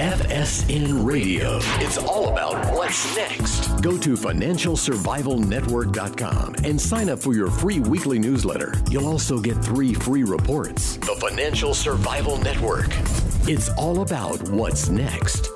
FSN Radio. It's all about what's next. Go to financialsurvivalnetwork.com and sign up for your free weekly newsletter. You'll also get 3 free reports. The Financial Survival Network. It's all about what's next.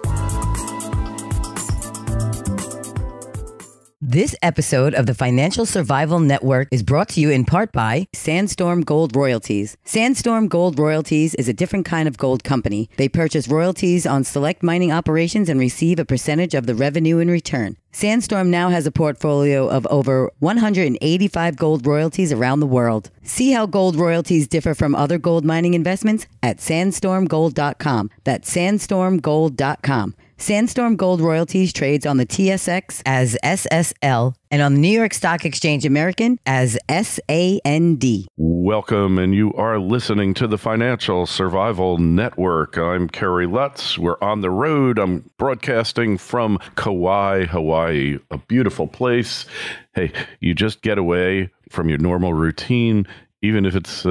This episode of the Financial Survival Network is brought to you in part by Sandstorm Gold Royalties. Sandstorm Gold Royalties is a different kind of gold company. They purchase royalties on select mining operations and receive a percentage of the revenue in return. Sandstorm now has a portfolio of over 185 gold royalties around the world. See how gold royalties differ from other gold mining investments at sandstormgold.com. That's sandstormgold.com. Sandstorm Gold Royalties trades on the TSX as SSL and on the New York Stock Exchange American as SAND. Welcome, and you are listening to the Financial Survival Network. I'm Kerry Lutz. We're on the road. I'm broadcasting from Kauai, Hawaii, a beautiful place. Hey, you just get away from your normal routine, even if it's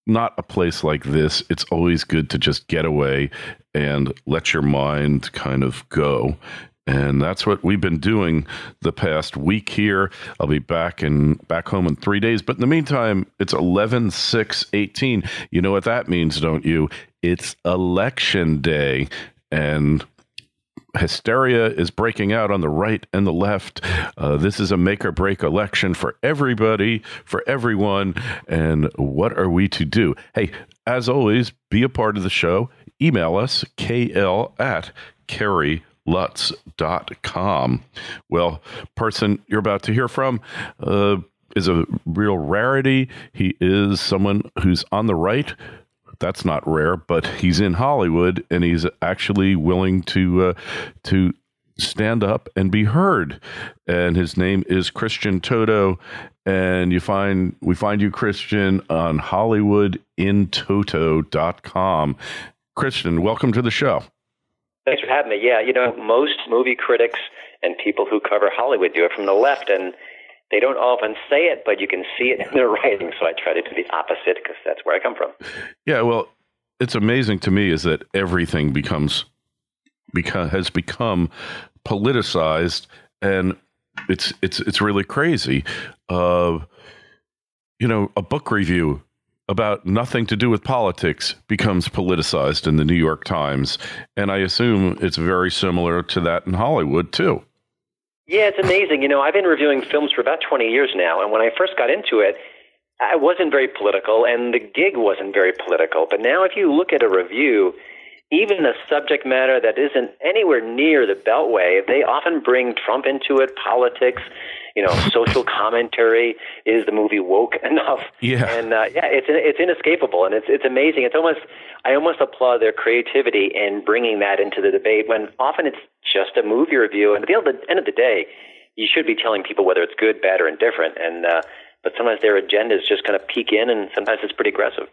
not a place like this. It's always good to just get away and let your mind kind of go. And that's what we've been doing the past week here. I'll be back home in 3 days. But in the meantime, it's 11/6/18. You know what that means, don't you? It's election day. And hysteria is breaking out on the right and the left. This is a make or break election for everybody, for everyone. And what are we to do? Hey, as always, be a part of the show. Email us, kl@kerrylutz.com. Well, person you're about to hear from is a real rarity. He is someone who's on the right. That's not rare, but he's in Hollywood, and he's actually willing to stand up and be heard. And his name is Christian Toto, and we find you, Christian, on HollywoodInToto.com. Christian, welcome to the show. Thanks for having me. Yeah, most movie critics and people who cover Hollywood do it from the left, and they don't often say it, but you can see it in their writing. So I try to do the opposite because that's where I come from. Yeah, well, it's amazing to me is that everything has become politicized, and it's really crazy. A book review about nothing to do with politics becomes politicized in the New York Times, and I assume it's very similar to that in Hollywood too. Yeah, it's amazing. I've been reviewing films for about 20 years now, and when I first got into it, I wasn't very political, and the gig wasn't very political. But now if you look at a review, even a subject matter that isn't anywhere near the Beltway, they often bring Trump into it, politics, social commentary. Is the movie woke enough? Yeah. And it's inescapable, and it's amazing. I almost applaud their creativity in bringing that into the debate when often it's just a movie review. And at the end of the day, you should be telling people whether it's good, bad, or indifferent. And but sometimes their agendas just kind of peek in, and sometimes it's pretty aggressive.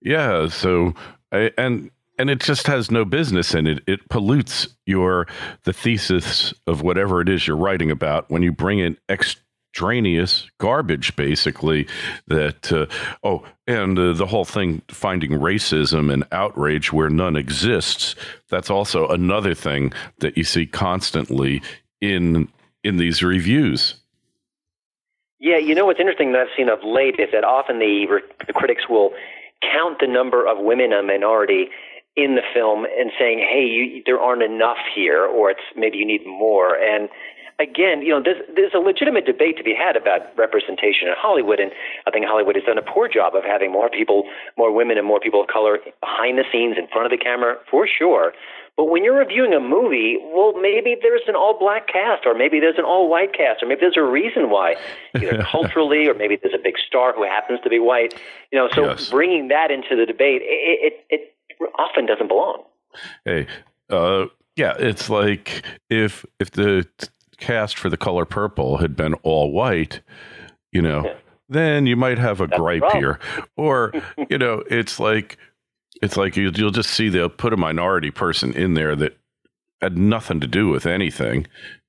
Yeah. So and it just has no business in it. It pollutes the thesis of whatever it is you're writing about when you bring in extraneous garbage, basically. The whole thing, finding racism and outrage where none exists. That's also another thing that you see constantly in these reviews. Yeah, what's interesting that I've seen of late is that often the critics will count the number of women and minority in the film and saying, hey, there aren't enough here, or it's maybe you need more. And again, there's a legitimate debate to be had about representation in Hollywood, and I think Hollywood has done a poor job of having more women and more people of color behind the scenes, in front of the camera, for sure. But when you're reviewing a movie, well, maybe there's an all-black cast, or maybe there's an all-white cast, or maybe there's a reason why, either culturally, or maybe there's a big star who happens to be white. So yes. Bringing that into the debate, it often doesn't belong. Hey, it's like if the cast for The Color Purple had been all white, then you might have a gripe here. Or, it's like you'll just see they'll put a minority person in there that had nothing to do with anything,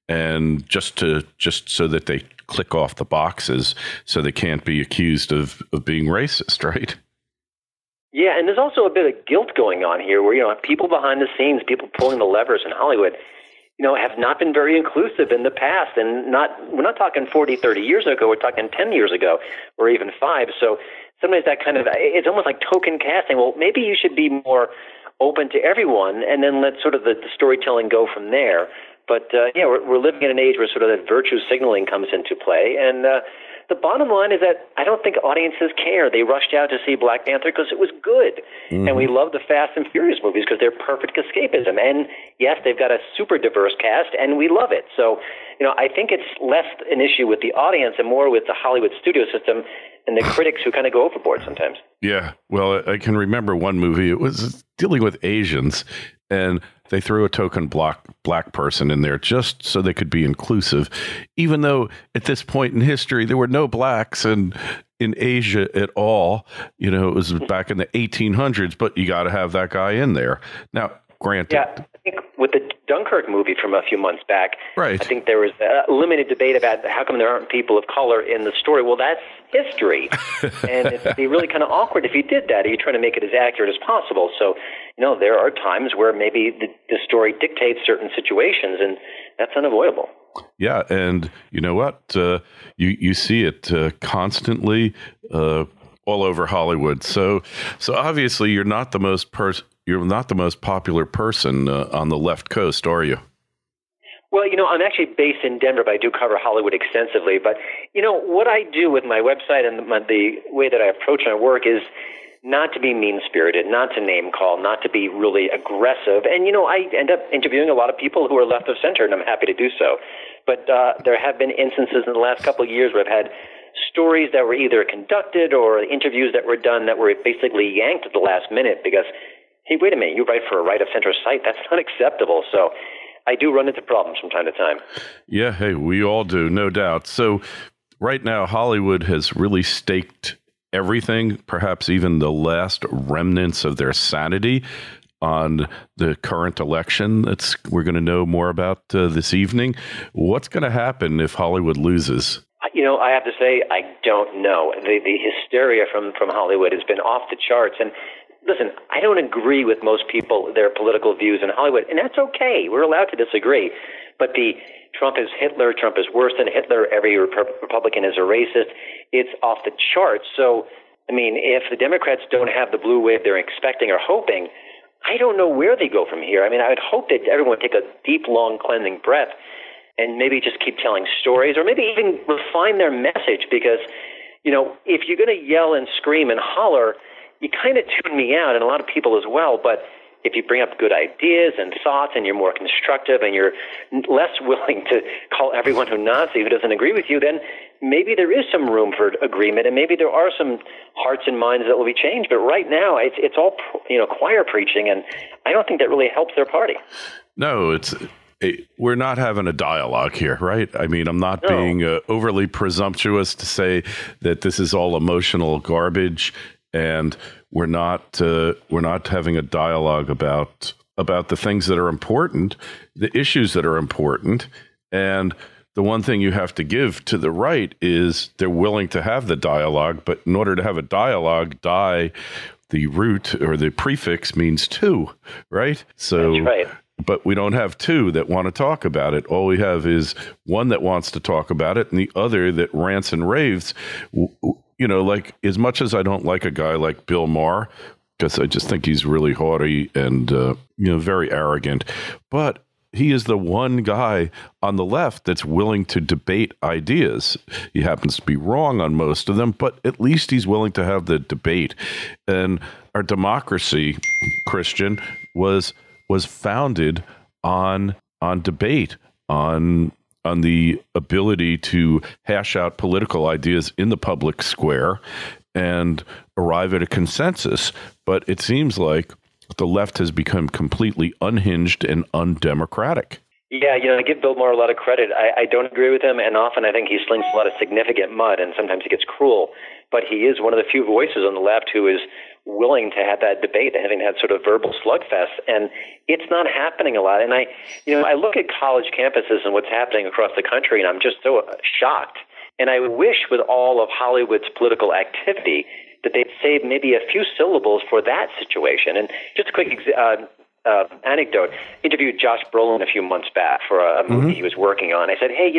and just so that they click off the boxes so they can't be accused of being racist, right? Yeah, and there's also a bit of guilt going on here where, people behind the scenes, people pulling the levers in Hollywood, have not been very inclusive in the past. And we're not talking 40, 30 years ago, we're talking 10 years ago or even 5. So sometimes that it's almost like token casting. Well, maybe you should be more open to everyone and then let sort of the storytelling go from there. But, we're living in an age where sort of that virtue signaling comes into play. And the bottom line is that I don't think audiences care. They rushed out to see Black Panther because it was good. Mm-hmm. And we love the Fast and Furious movies because they're perfect escapism. And, yes, they've got a super diverse cast, and we love it. So, I think it's less an issue with the audience and more with the Hollywood studio system and the critics who kind of go overboard sometimes. Yeah. Well, I can remember one movie. It was dealing with Asians, and they threw a token black person in there just so they could be inclusive, even though at this point in history there were no blacks in Asia at all. It was back in the 1800s, but you got to have that guy in there. Now, granted. Yeah, I think with the Dunkirk movie from a few months back, right. I think there was a limited debate about how come there aren't people of color in the story. Well, that's history. And it'd be really kind of awkward if you did that. You're trying to make it as accurate as possible. So, there are times where maybe the story dictates certain situations, and that's unavoidable. Yeah, and you know what? You see it constantly all over Hollywood. So obviously you're not the most popular person on the left coast, are you? Well, I'm actually based in Denver, but I do cover Hollywood extensively. But, what I do with my website and the way that I approach my work is not to be mean-spirited, not to name-call, not to be really aggressive. And, I end up interviewing a lot of people who are left of center, and I'm happy to do so. But there have been instances in the last couple of years where I've had stories that were either conducted or interviews that were done that were basically yanked at the last minute because, hey, wait a minute, you write for a right-of-center site? That's not acceptable. So I do run into problems from time to time. Yeah, hey, we all do, no doubt. So right now, Hollywood has really staked everything, perhaps even the last remnants of their sanity, on the current election we're going to know more about this evening. What's going to happen if Hollywood loses? I have to say, I don't know. The hysteria from Hollywood has been off the charts. And listen, I don't agree with most people, their political views in Hollywood, and that's okay. We're allowed to disagree. But the Trump is Hitler, Trump is worse than Hitler, every Republican is a racist, it's off the charts. So, if the Democrats don't have the blue wave they're expecting or hoping, I don't know where they go from here. I would hope that everyone would take a deep, long, cleansing breath and maybe just keep telling stories or maybe even refine their message because, if you're going to yell and scream and holler, you kind of tune me out and a lot of people as well. But if you bring up good ideas and thoughts and you're more constructive and you're less willing to call everyone who Nazi who doesn't agree with you, then maybe there is some room for agreement and maybe there are some hearts and minds that will be changed. But right now it's all, choir preaching, and I don't think that really helps their party. No, we're not having a dialogue here, right? I'm not being overly presumptuous to say that this is all emotional garbage, and we're not having a dialogue about the things that are important, the issues that are important, and the one thing you have to give to the right is they're willing to have the dialogue, but in order to have a dialogue, the root or the prefix means two, right? So. That's right. But we don't have two that want to talk about it. All we have is one that wants to talk about it and the other that rants and raves. Like as much as I don't like a guy like Bill Maher, because I just think he's really haughty and, very arrogant. But he is the one guy on the left that's willing to debate ideas. He happens to be wrong on most of them, but at least he's willing to have the debate. And our democracy, Christian, was founded on debate, on the ability to hash out political ideas in the public square and arrive at a consensus. But it seems like the left has become completely unhinged and undemocratic. Yeah, I give Bill Maher a lot of credit. I don't agree with him, and often I think he slings a lot of significant mud, and sometimes he gets cruel. But he is one of the few voices on the left who is willing to have that debate, having that sort of verbal slugfest, and it's not happening a lot. And I look at college campuses and what's happening across the country, and I'm just so shocked. And I wish with all of Hollywood's political activity that they'd save maybe a few syllables for that situation. And just a quick anecdote, interviewed Josh Brolin a few months back for a movie he was working on. I said, hey,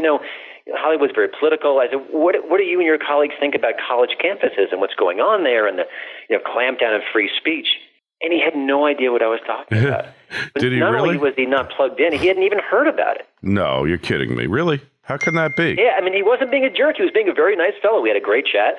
Hollywood's very political. I said, what do you and your colleagues think about college campuses and what's going on there and the clampdown on free speech? And he had no idea what I was talking about. Did he not really? Only was he not plugged in, he hadn't even heard about it. No, you're kidding me. Really? How can that be? Yeah, I mean, he wasn't being a jerk. He was being a very nice fellow. We had a great chat.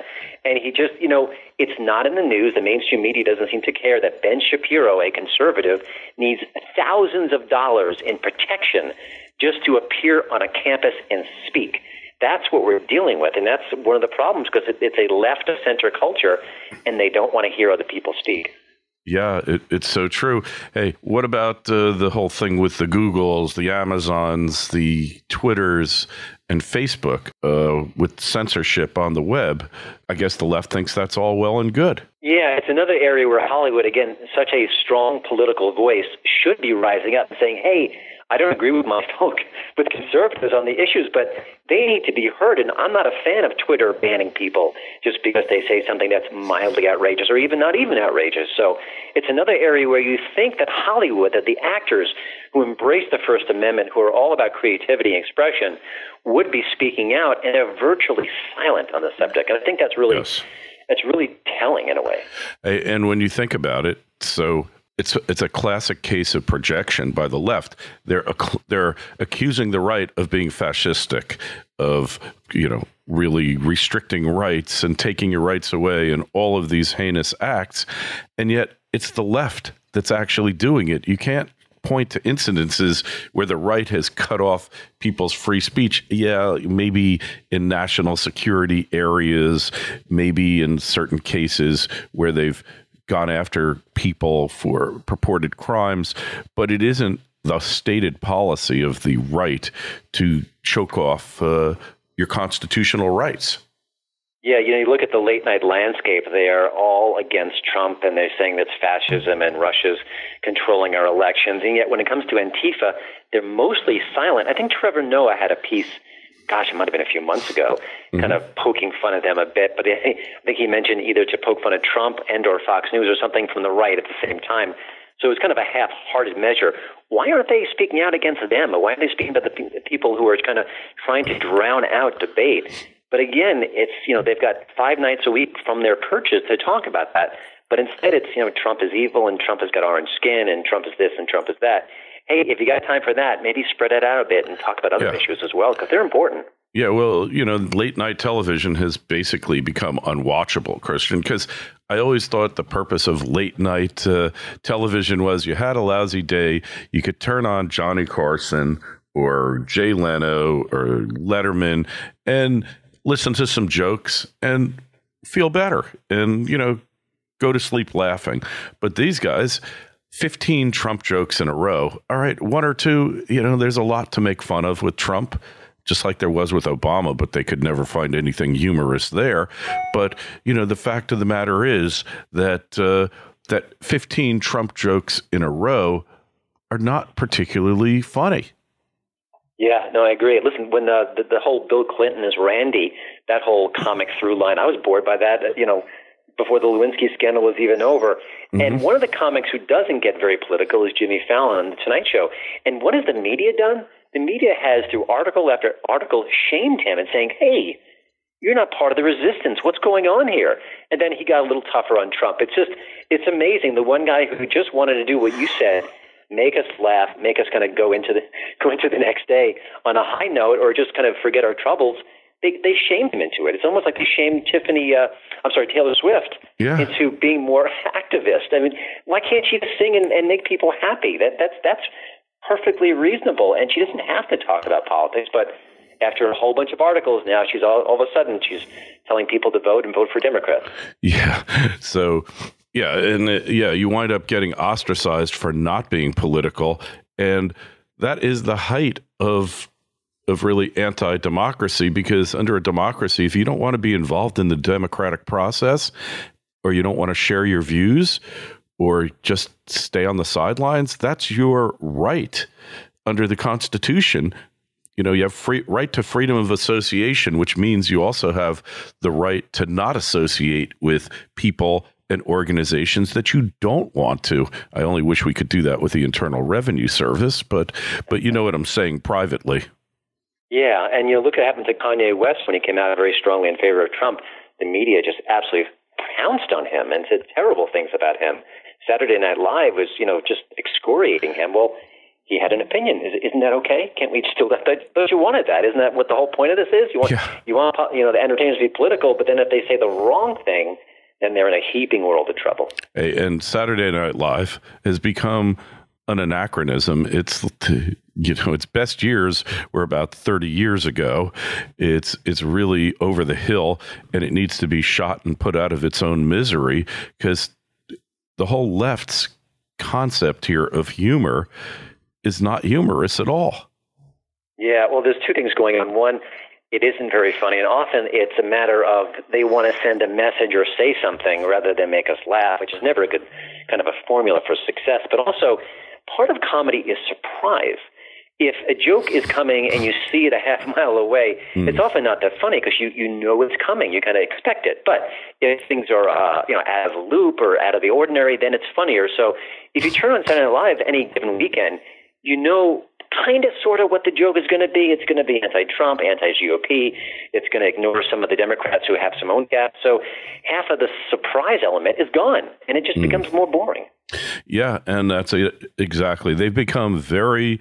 And he just, it's not in the news. The mainstream media doesn't seem to care that Ben Shapiro, a conservative, needs thousands of dollars in protection just to appear on a campus and speak. That's what we're dealing with. And that's one of the problems because it's a left-of-center culture, and they don't want to hear other people speak. Yeah, it's so true. Hey, what about the whole thing with the Googles, the Amazons, the Twitters, and Facebook with censorship on the web? I guess the left thinks that's all well and good. Yeah, it's another area where Hollywood, again, such a strong political voice, should be rising up and saying, hey, I don't agree with my folk, with conservatives on the issues, but they need to be heard. And I'm not a fan of Twitter banning people just because they say something that's mildly outrageous or even not even outrageous. So it's another area where you think that Hollywood, that the actors who embrace the First Amendment, who are all about creativity and expression, would be speaking out, and they're virtually silent on the subject. And I think that's really, that's really telling in a way. And when you think about it, so it's a classic case of projection by the left. They're accusing the right of being fascistic, of really restricting rights and taking your rights away, and all of these heinous acts, and yet it's the left that's actually doing it. You can't point to incidences where the right has cut off people's free speech. Yeah, maybe in national security areas, maybe in certain cases where they've gone after people for purported crimes, but it isn't the stated policy of the right to choke off your constitutional rights. Yeah, you look at the late night landscape, they are all against Trump, and they're saying that's fascism and Russia's controlling our elections. And yet when it comes to Antifa, they're mostly silent. I think Trevor Noah had a piece, gosh, it might have been a few months ago, kind of poking fun at them a bit. But I think he mentioned either to poke fun at Trump and or Fox News or something from the right at the same time. So it was kind of a half-hearted measure. Why aren't they speaking out against them? Why aren't they speaking about the people who are kind of trying to drown out debate? But again, it's, they've got 5 nights a week from their perches to talk about that. But instead it's, Trump is evil and Trump has got orange skin and Trump is this and Trump is that. Hey, if you got time for that, maybe spread it out a bit and talk about other issues as well, because they're important. Yeah, well, late night television has basically become unwatchable, Christian, because I always thought the purpose of late night television was you had a lousy day, you could turn on Johnny Carson or Jay Leno or Letterman and listen to some jokes and feel better and, go to sleep laughing. But these guys, 15 Trump jokes in a row. All right, 1 or 2, there's a lot to make fun of with Trump, just like there was with Obama, but they could never find anything humorous there. But, the fact of the matter is that that 15 Trump jokes in a row are not particularly funny. Yeah, no, I agree. Listen, when the whole Bill Clinton is Randy, that whole comic through line, I was bored by that, before the Lewinsky scandal was even over. And one of the comics who doesn't get very political is Jimmy Fallon on The Tonight Show. And what has the media done? The media has, through article after article, shamed him and saying, hey, you're not part of the resistance. What's going on here? And then he got a little tougher on Trump. It's amazing. The one guy who just wanted to do what you said, make us laugh, make us kind of go into the next day on a high note or just kind of forget our troubles, they shamed him into it. It's almost like they shamed Taylor Swift into being more activist. I mean, why can't she sing and make people happy? That's perfectly reasonable, and she doesn't have to talk about politics. But after a whole bunch of articles, now she's all of a sudden she's telling people to vote and vote for Democrats. Yeah. So. Yeah, and you wind up getting ostracized for not being political, and that is the height of really anti-democracy, because under a democracy, if you don't want to be involved in the democratic process, or you don't want to share your views, or just stay on the sidelines, that's your right under the Constitution you have right to freedom of association, which means you also have the right to not associate with people and organizations that you don't want to. I only wish we could do that with the Internal Revenue Service, but you know what I'm saying privately. Yeah, and look what happened to Kanye West when he came out very strongly in favor of Trump. The media just absolutely pounced on him and said terrible things about him. Saturday Night Live was, just excoriating him. Well, he had an opinion. Isn't that okay? Can't we still? Don't you wanted that? Isn't that what the whole point of this is? You want the entertainers to be political, but then if they say the wrong thing, then they're in a heaping world of trouble. Hey, and Saturday Night Live has become an anachronism. It's its best years were about 30 years ago. It's really over the hill, and it needs to be shot and put out of its own misery, because the whole left's concept here of humor is not humorous at all. Yeah, well, there's two things going on. One, it isn't very funny, and often it's a matter of they want to send a message or say something rather than make us laugh, which is never a good kind of a formula for success. But also, part of comedy is surprise. If a joke is coming and you see it a half mile away, it's often not that funny because you know it's coming. You kind of expect it. But if things are out of the loop or out of the ordinary, then it's funnier. So if you turn on Saturday Night Live any given weekend, you know kind of sort of what the joke is going to be. It's going to be anti-Trump, anti-GOP. It's going to ignore some of the Democrats who have some own gaps. So half of the surprise element is gone, and it just becomes more boring. Yeah, and that's exactly. They've become very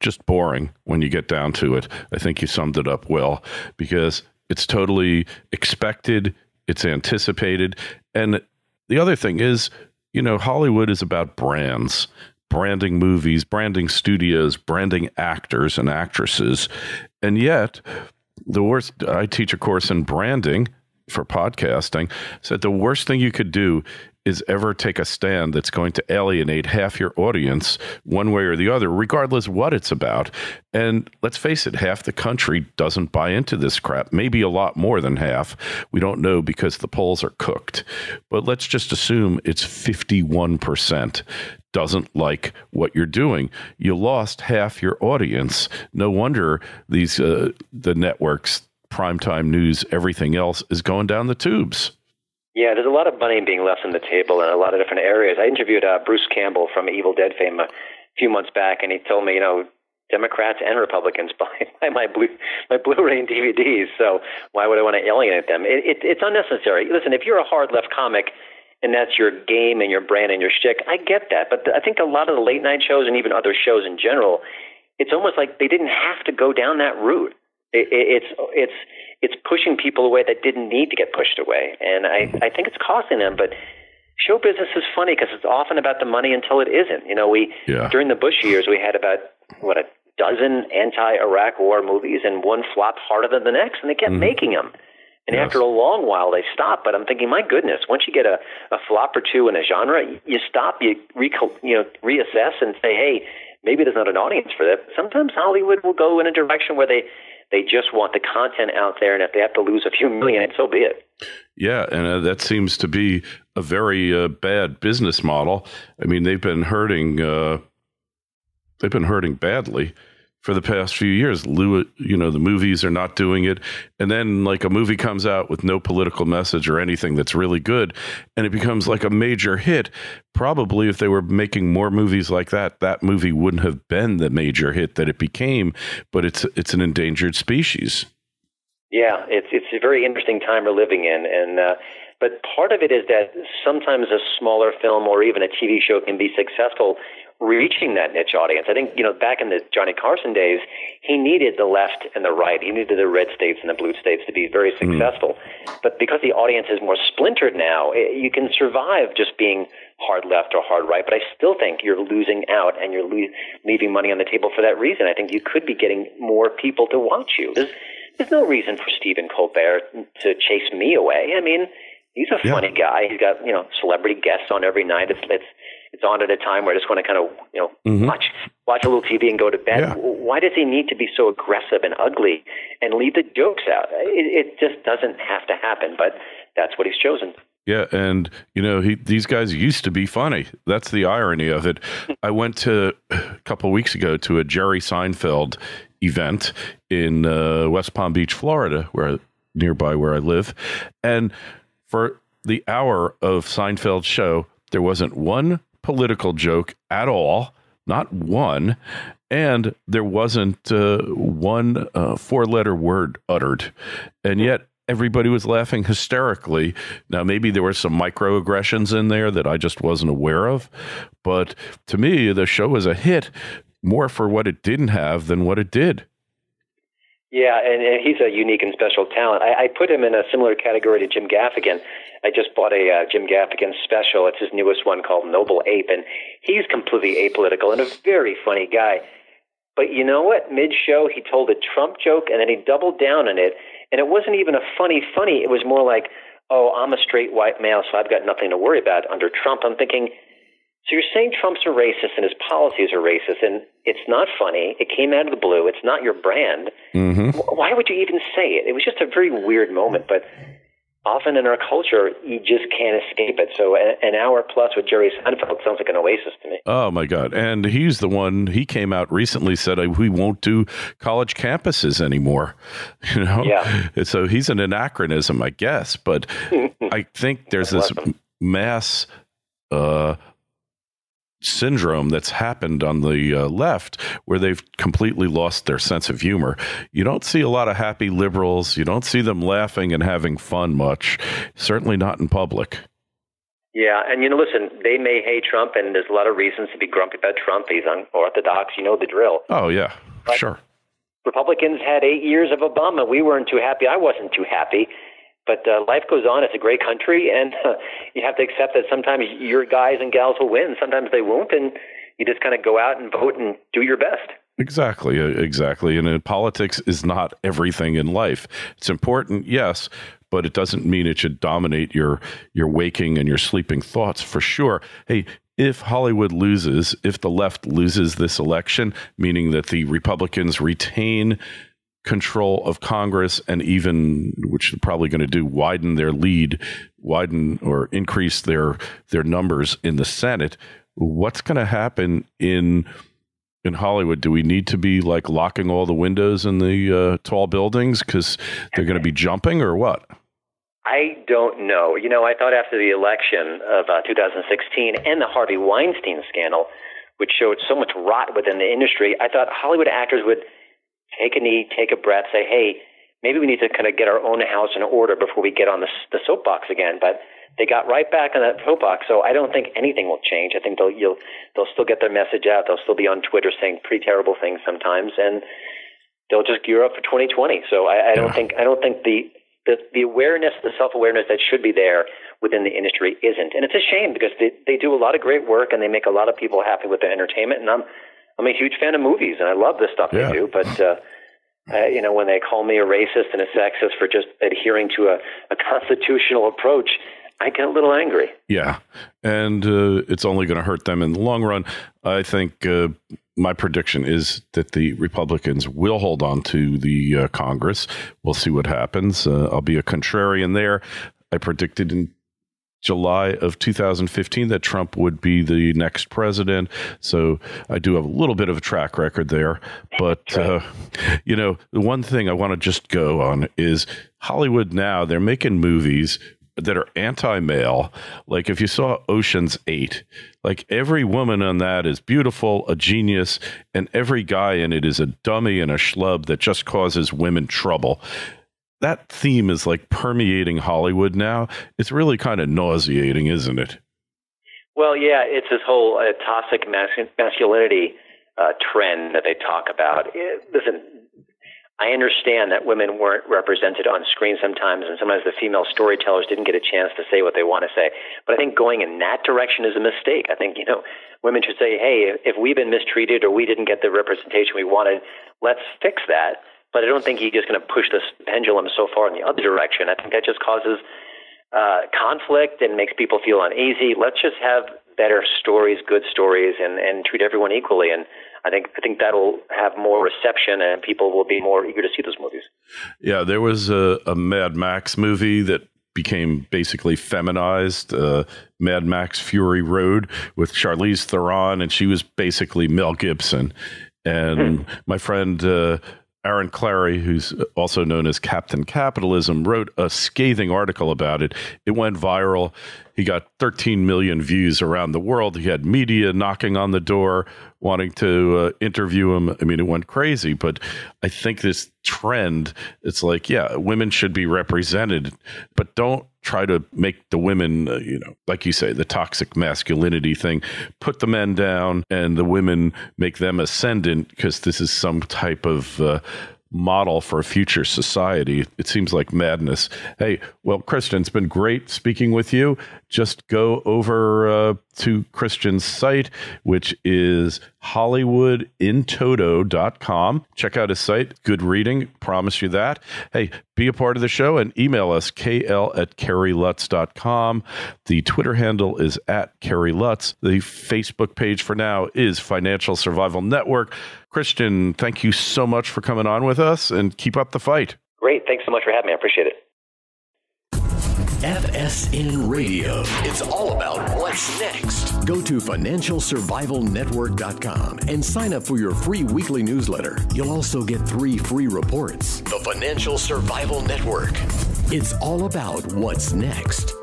just boring when you get down to it. I think you summed it up well, because it's totally expected, it's anticipated. And the other thing is, Hollywood is about brands, branding movies, branding studios, branding actors and actresses. And yet, I teach a course in branding for podcasting, said the worst thing you could do is ever take a stand that's going to alienate half your audience one way or the other, regardless what it's about. And let's face it, half the country doesn't buy into this crap, maybe a lot more than half. We don't know because the polls are cooked. But let's just assume it's 51% doesn't like what you're doing. You lost half your audience. No wonder these the networks, primetime news, everything else is going down the tubes. Yeah, there's a lot of money being left on the table in a lot of different areas. I interviewed Bruce Campbell from Evil Dead fame a few months back, and he told me, Democrats and Republicans buy my Blu-ray and DVDs, so why would I want to alienate them? It's unnecessary. Listen, if you're a hard left comic and that's your game and your brand and your shtick, I get that. But I think a lot of the late night shows and even other shows in general, it's almost like they didn't have to go down that route. It's pushing people away that didn't need to get pushed away. And I think it's costing them. But show business is funny because it's often about the money until it isn't. During the Bush years, we had about, a dozen anti-Iraq war movies, and one flopped harder than the next, and they kept making them. And after a long while, they stopped. But I'm thinking, my goodness, once you get a flop or two in a genre, you stop, you reassess and say, hey, maybe there's not an audience for that. Sometimes Hollywood will go in a direction where they just want the content out there, and if they have to lose a few million, so be it. Yeah, and that seems to be a very bad business model. I mean, they've been hurting badly for the past few years. The movies are not doing it. And then like a movie comes out with no political message or anything that's really good, and it becomes like a major hit. Probably if they were making more movies like that, that movie wouldn't have been the major hit that it became, but it's an endangered species. Yeah, it's a very interesting time we're living in. And but part of it is that sometimes a smaller film or even a TV show can be successful reaching that niche audience. I think, back in the Johnny Carson days, he needed the left and the right. He needed the red states and the blue states to be very successful. But because the audience is more splintered now, you can survive just being hard left or hard right. But I still think you're losing out and you're leaving money on the table for that reason. I think you could be getting more people to watch you. There's no reason for Stephen Colbert to chase me away. I mean, he's a funny guy. He's got, celebrity guests on every night. It's on at a time where I just want to kind of, watch a little TV and go to bed. Yeah. Why does he need to be so aggressive and ugly and leave the jokes out? It just doesn't have to happen, but that's what he's chosen. Yeah, and, these guys used to be funny. That's the irony of it. I went a couple of weeks ago to a Jerry Seinfeld event in West Palm Beach, Florida, nearby where I live. And for the hour of Seinfeld's show, there wasn't one political joke at all, not one. And there wasn't one four-letter word uttered. And yet everybody was laughing hysterically. Now, maybe there were some microaggressions in there that I just wasn't aware of. But to me, the show was a hit more for what it didn't have than what it did. Yeah, and he's a unique and special talent. I put him in a similar category to Jim Gaffigan. I just bought a Jim Gaffigan special. It's his newest one called Noble Ape, and he's completely apolitical and a very funny guy. But you know what? Mid-show, he told a Trump joke, and then he doubled down on it, and it wasn't even a funny. It was more like, oh, I'm a straight white male, so I've got nothing to worry about under Trump. I'm thinking, so you're saying Trump's a racist and his policies are racist, and it's not funny. It came out of the blue. It's not your brand. Mm-hmm. Why would you even say it? It was just a very weird moment, but often in our culture, you just can't escape it. So an hour plus with Jerry Seinfeld sounds like an oasis to me. Oh, my God. And he's the one, he came out recently, said we won't do college campuses anymore. You know? Yeah. So he's an anachronism, I guess. But I think there's this mass syndrome that's happened on the left where they've completely lost their sense of humor. You don't see a lot of happy liberals. You don't see them laughing and having fun much, certainly not in public. Yeah, and listen, they may hate Trump, and there's a lot of reasons to be grumpy about Trump. He's unorthodox, you know the drill. Oh, yeah, but sure. Republicans had 8 years of Obama. We weren't too happy. I wasn't too happy. But life goes on. It's a great country, and you have to accept that sometimes your guys and gals will win. Sometimes they won't, and you just kind of go out and vote and do your best. Exactly. And politics is not everything in life. It's important, yes, but it doesn't mean it should dominate your waking and your sleeping thoughts, for sure. Hey, if Hollywood loses, if the left loses this election, meaning that the Republicans retain control of Congress and even, which they're probably going to do, widen their lead, or increase their numbers in the Senate, what's going to happen in Hollywood? Do we need to be like locking all the windows in the tall buildings because they're going to be jumping, or what? I don't know. I thought after the election of 2016 and the Harvey Weinstein scandal, which showed so much rot within the industry, I thought Hollywood actors would take a knee, take a breath, say, hey, maybe we need to kind of get our own house in order before we get on the soapbox again. But they got right back on that soapbox, so I don't think anything will change. I think they'll still get their message out. They'll still be on Twitter saying pretty terrible things sometimes, and they'll just gear up for 2020. So I don't think the awareness, the self-awareness that should be there within the industry isn't. And it's a shame because they do a lot of great work and they make a lot of people happy with their entertainment. And I'm a huge fan of movies, and I love the stuff they do. But when they call me a racist and a sexist for just adhering to a constitutional approach, I get a little angry. Yeah, and it's only going to hurt them in the long run. I think my prediction is that the Republicans will hold on to the Congress. We'll see what happens. I'll be a contrarian there. I predicted in July of 2015 that Trump would be the next president. So I do have a little bit of a track record there. But, the one thing I want to just go on is Hollywood now, they're making movies that are anti-male. Like if you saw Ocean's 8, like every woman on that is beautiful, a genius, and every guy in it is a dummy and a schlub that just causes women trouble. That theme is like permeating Hollywood now. It's really kind of nauseating, isn't it? Well, yeah, it's this whole toxic masculinity trend that they talk about. Listen, I understand that women weren't represented on screen sometimes, and sometimes the female storytellers didn't get a chance to say what they want to say. But I think going in that direction is a mistake. I think, women should say, hey, if we've been mistreated or we didn't get the representation we wanted, let's fix that. But I don't think you're just going to push this pendulum so far in the other direction. I think that just causes conflict and makes people feel uneasy. Let's just have better stories, good stories, and treat everyone equally. And I think that'll have more reception, and people will be more eager to see those movies. Yeah, there was a Mad Max movie that became basically feminized, Mad Max Fury Road, with Charlize Theron, and she was basically Mel Gibson. And my friend Aaron Clary, who's also known as Captain Capitalism, wrote a scathing article about it. It went viral. He got 13 million views around the world. He had media knocking on the door, wanting to interview him. I mean, it went crazy. But I think this trend, it's like, yeah, women should be represented, but don't try to make the women, like you say, the toxic masculinity thing, put the men down and the women make them ascendant because this is some type of model for a future society. It seems like madness. Hey, well, Christian, it's been great speaking with you. Just go over to Christian's site, which is hollywoodintoto.com. Check out his site. Good reading. Promise you that. Hey, be a part of the show and email us, kl@kerrylutz.com. The Twitter handle is @KerryLutz. The Facebook page for now is Financial Survival Network. Christian, thank you so much for coming on with us, and keep up the fight. Great. Thanks so much for having me. I appreciate it. FSN Radio. It's all about what's next. Go to financialsurvivalnetwork.com and sign up for your free weekly newsletter. You'll also get 3 free reports. The Financial Survival Network. It's all about what's next.